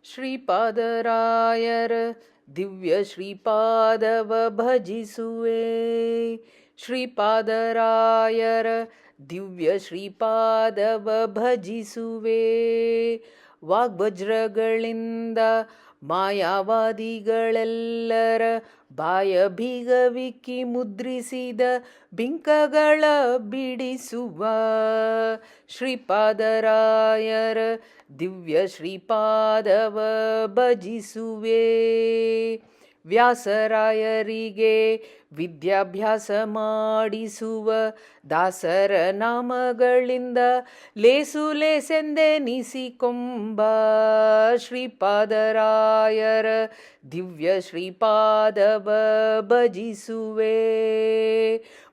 ಶ್ರೀಪಾದರಾಯರ ದಿವ್ಯ ಶ್ರೀಪಾದವ ಭಜಿಸುವೆ. ಶ್ರೀಪಾದರಾಯರ ದಿವ್ಯ ಶ್ರೀಪಾದವ ಭಜಿಸುವೆ. ವಾಗ್ವಜ್ರಗಳಿಂದ ಮಾಯಾವಾದಿಗಳೆಲ್ಲರ ಬಾಯ ಬೀಗವಿಕ್ಕಿ ಮುದ್ರಿಸಿದ ಬಿಂಕಗಳ ಬಿಡಿಸುವ ಶ್ರೀಪಾದರಾಯರ ದಿವ್ಯ ಶ್ರೀಪಾದವ ಭಜಿಸುವೆ. ವ್ಯಾಸರಾಯರಿಗೆ ವಿದ್ಯಾಭ್ಯಾಸ ಮಾಡಿಸುವ ದಾಸರ ನಾಮಗಳಿಂದ ಲೇಸು ಲೇಸೆಂದೆನಿಸಿಕೊಂಬ ಶ್ರೀಪಾದರಾಯರ ದಿವ್ಯ ಶ್ರೀಪಾದವ ಭಜಿಸುವೆ.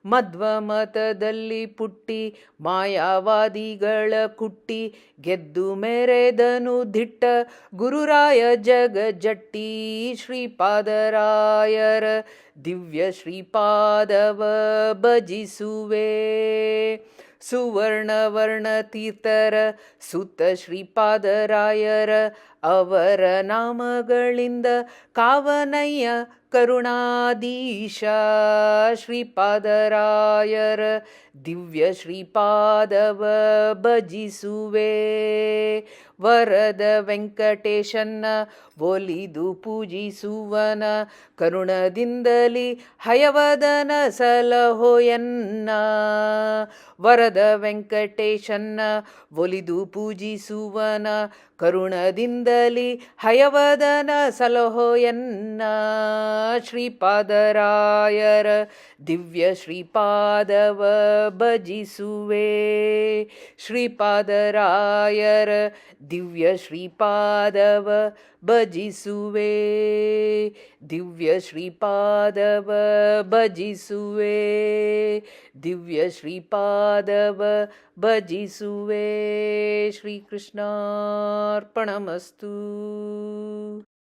ಮಧ್ವ ಮತದಲ್ಲಿ ಪುಟ್ಟಿ ಮಾಯಾವಾದಿಗಳ ಕುಟ್ಟಿ ಗೆದ್ದು ಮೆರೆದನು ದಿಟ್ಟ ಗುರುರಾಯ ಜಗಜಟ್ಟಿ ಶ್ರೀಪಾದರಾಯರ ದಿವ್ಯ ಶ್ರೀಪಾದವ ಭಜಿಸುವೆ. ಸುವರ್ಣವರ್ಣ ತೀರ್ಥರ ಸುತ್ತ ಶ್ರೀಪಾದರಾಯರ ಅವರ ನಾಮಗಳಿಂದ ಕಾವನಯ್ಯ ಕರುಣಾಧೀಶ ಶ್ರೀಪಾದರಾಯರ ದಿವ್ಯ ಶ್ರೀಪಾದವ ಭಜಿಸುವೆ. ವರದ ವೆಂಕಟೇಶನ್ನ ಒಲಿದು ಪೂಜಿಸುವನ ಕರುಣದಿಂದಲಿ ಹಯವದನ ಸಲಹೋಯನ್ನ. ವರದ ವೆಂಕಟೇಶನ್ನ ಒಲಿದು ಪೂಜಿಸುವನ ಕರುಣದಿಂದಲಿ ಹಯವದನ ಸಲಹೋಯನ್ನ. ಶ್ರೀಪಾದರಾಯರ ದಿವ್ಯ ಶ್ರೀಪಾದವ ಭಜಿಸುವೆ. ಶ್ರೀಪಾದರಾಯರ ದಿವ್ಯ ಶ್ರೀಪಾದವ ಭಜಿಸುವೆ. ದಿವ್ಯ ಶ್ರೀಪಾದವ ಭಜಿಸುವೆ. ದಿವ್ಯ ಶ್ರೀಪಾದವ ಭಜಿಸುವೆ. ಶ್ರೀಕೃಷ್ಣಾರ್ಪಣಮಸ್ತು.